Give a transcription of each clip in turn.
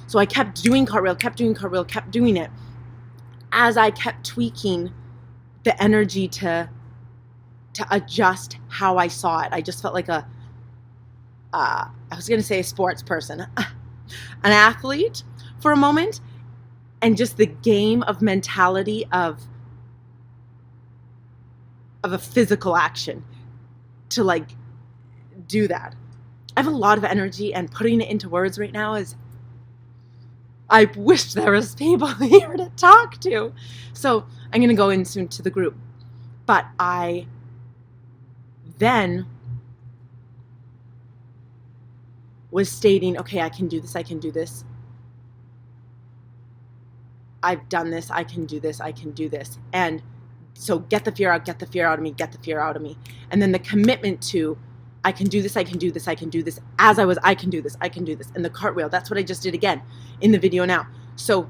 So I kept doing cartwheel, kept doing it as I kept tweaking the energy to adjust how I saw it. I just felt like I was going to say a sports person, an athlete for a moment, and just the game of mentality of a physical action to like do that. I have a lot of energy, and putting it into words right now is, I wish there was people here to talk to. So I'm going to go in soon to the group. But I then was stating, okay, I can do this, I can do this. I've done this, I can do this, I can do this. And so get the fear out, get the fear out of me, get the fear out of me. And then the commitment to, I can do this, I can do this, I can do this. As I can do this, I can do this. And the cartwheel, that's what I just did again in the video now. So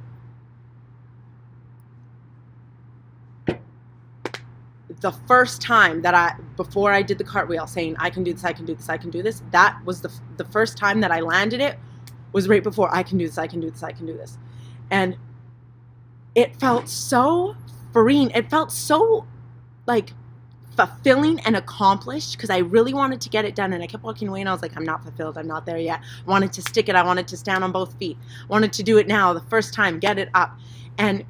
the first time that before I did the cartwheel saying, I can do this, I can do this, I can do this, that was the first time that I landed it, was right before I can do this, I can do this, I can do this. And it felt so freeing. It felt so like fulfilling and accomplished, because I really wanted to get it done. And I kept walking away and I was like, I'm not fulfilled. I'm not there yet. I wanted to stick it. I wanted to stand on both feet. I wanted to do it now, the first time, get it up. And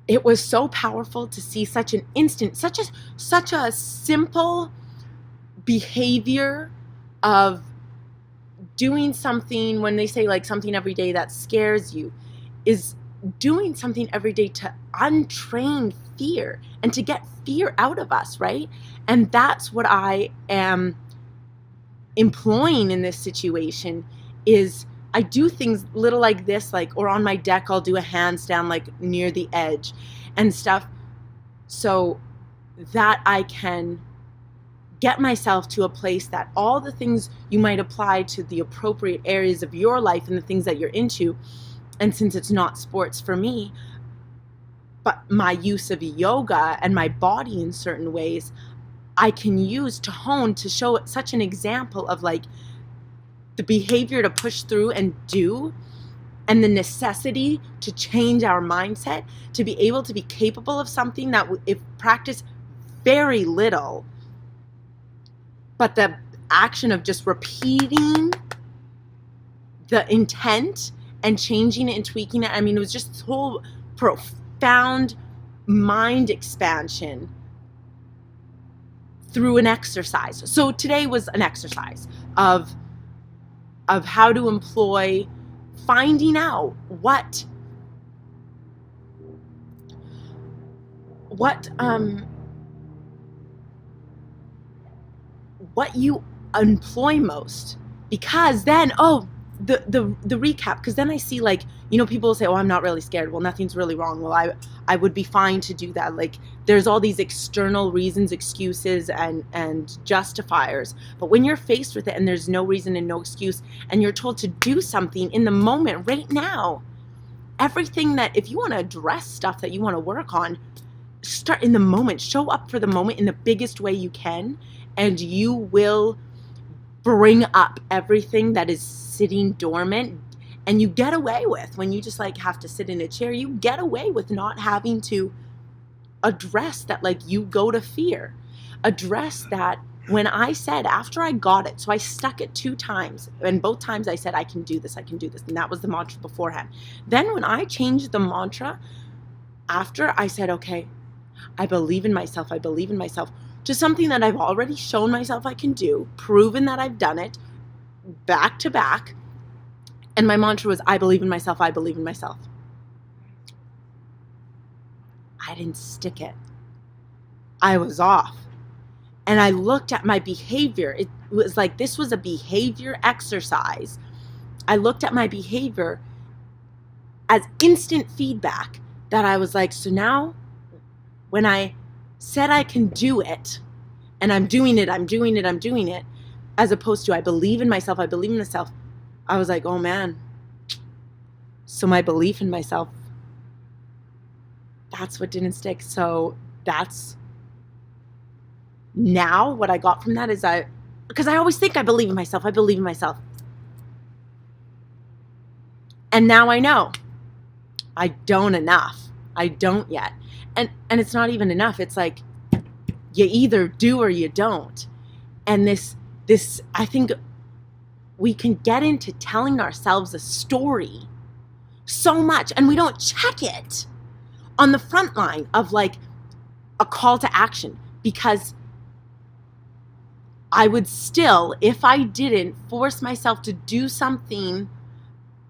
it was so powerful to see such an instant, such a simple behavior of doing something. When they say like something every day that scares you, is doing something every day to untrain fear and to get fear out of us, right? And that's what I am employing in this situation. Is I do things little like this, like, or on my deck, I'll do a handstand like near the edge and stuff, so that I can get myself to a place that all the things you might apply to the appropriate areas of your life and the things that you're into. And since it's not sports for me, but my use of yoga and my body in certain ways, I can use to hone, to show such an example of like the behavior to push through and do, and the necessity to change our mindset, to be able to be capable of something that if practice very little, but the action of just repeating the intent and changing it and tweaking it. I mean, it was just this whole profound mind expansion through an exercise. So today was an exercise of how to employ finding out what you employ most, because then the recap, because then I see, like, you know, people say, oh, I'm not really scared. Well, nothing's really wrong. Well, I would be fine to do that. Like, there's all these external reasons, excuses, and justifiers. But when you're faced with it and there's no reason and no excuse, and you're told to do something in the moment right now, everything that, if you want to address stuff that you want to work on, start in the moment, show up for the moment in the biggest way you can, and you will bring up everything that is sitting dormant. And you get away with, when you just like have to sit in a chair, you get away with not having to address that, like, you go to fear. Address that. When I said, after I got it, so I stuck it 2 times, and both times I said, I can do this, I can do this. And that was the mantra beforehand. Then when I changed the mantra, after I said, okay, I believe in myself, I believe in myself, to something that I've already shown myself I can do, proven that I've done it, back to back. And my mantra was, I believe in myself, I believe in myself. I didn't stick it. I was off. And I looked at my behavior. It was like, this was a behavior exercise. I looked at my behavior as instant feedback, that I was like, so now when I said I can do it, and I'm doing it, as opposed to I believe in myself, I believe in myself, I was like, oh man, so my belief in myself, that's what didn't stick. So that's now what I got from that is because I always think I believe in myself, I believe in myself. And now I know I don't enough. I don't yet. And it's not even enough. It's like you either do or you don't. And this I think we can get into telling ourselves a story so much, and we don't check it on the front line of like a call to action, because I would still, if I didn't force myself to do something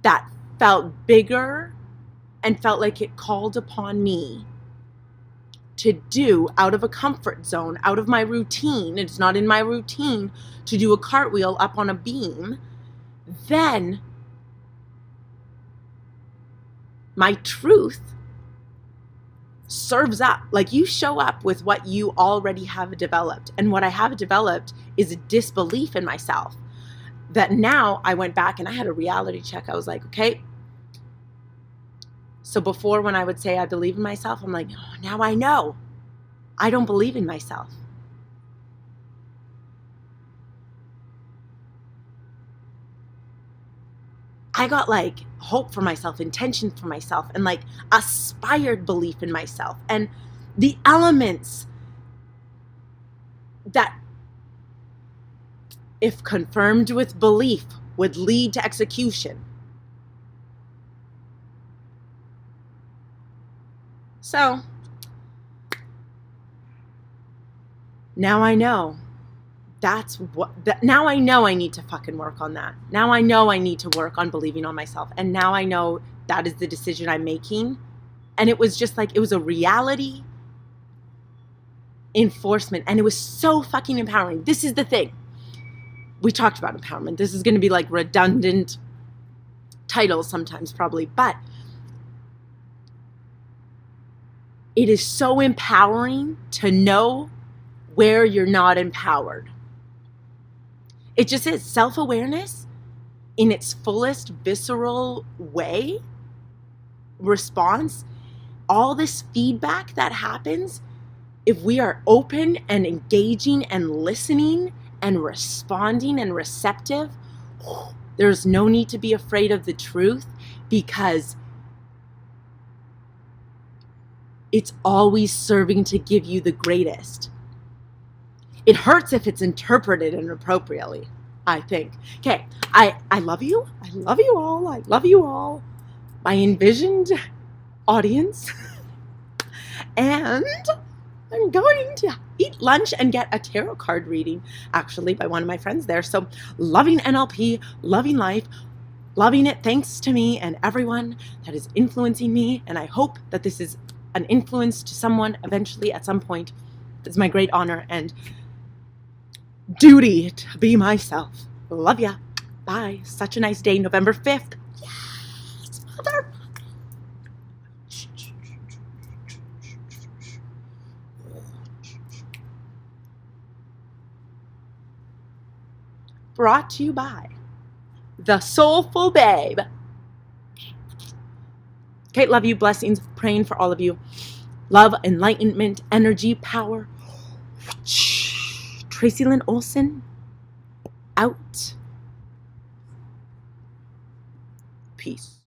that felt bigger and felt like it called upon me to do out of a comfort zone, out of my routine, it's not in my routine to do a cartwheel up on a beam, then my truth serves up. Like, you show up with what you already have developed. And what I have developed is a disbelief in myself. That now I went back and I had a reality check. I was like, okay. So before, when I would say I believe in myself, I'm like, oh, now I know I don't believe in myself. I got like hope for myself, intention for myself, and like aspired belief in myself, and the elements that, if confirmed with belief, would lead to execution. So now I know now I know I need to fucking work on that. Now I know I need to work on believing on myself. And now I know that is the decision I'm making. And it was just like, it was a reality enforcement. And it was so fucking empowering. This is the thing. We talked about empowerment. This is going to be like redundant titles sometimes, probably. But it is so empowering to know where you're not empowered. It just is. Self-awareness in its fullest visceral way, response, all this feedback that happens, if we are open and engaging and listening and responding and receptive, there's no need to be afraid of the truth, because it's always serving to give you the greatest. It hurts if it's interpreted inappropriately, I think. Okay, I love you. I love you all. I love you all. My envisioned audience. And I'm going to eat lunch and get a tarot card reading, actually, by one of my friends there. So, loving NLP, loving life, loving it thanks to me and everyone that is influencing me. And I hope that this is an influence to someone eventually at some point. It's my great honor and duty to be myself. Love ya. Bye. Such a nice day, November 5th. Yes, mother. Brought to you by The Soulful Babe. Kate, love you. Blessings. Praying for all of you. Love, enlightenment, energy, power. Tracy Lynn Olson, out. Peace.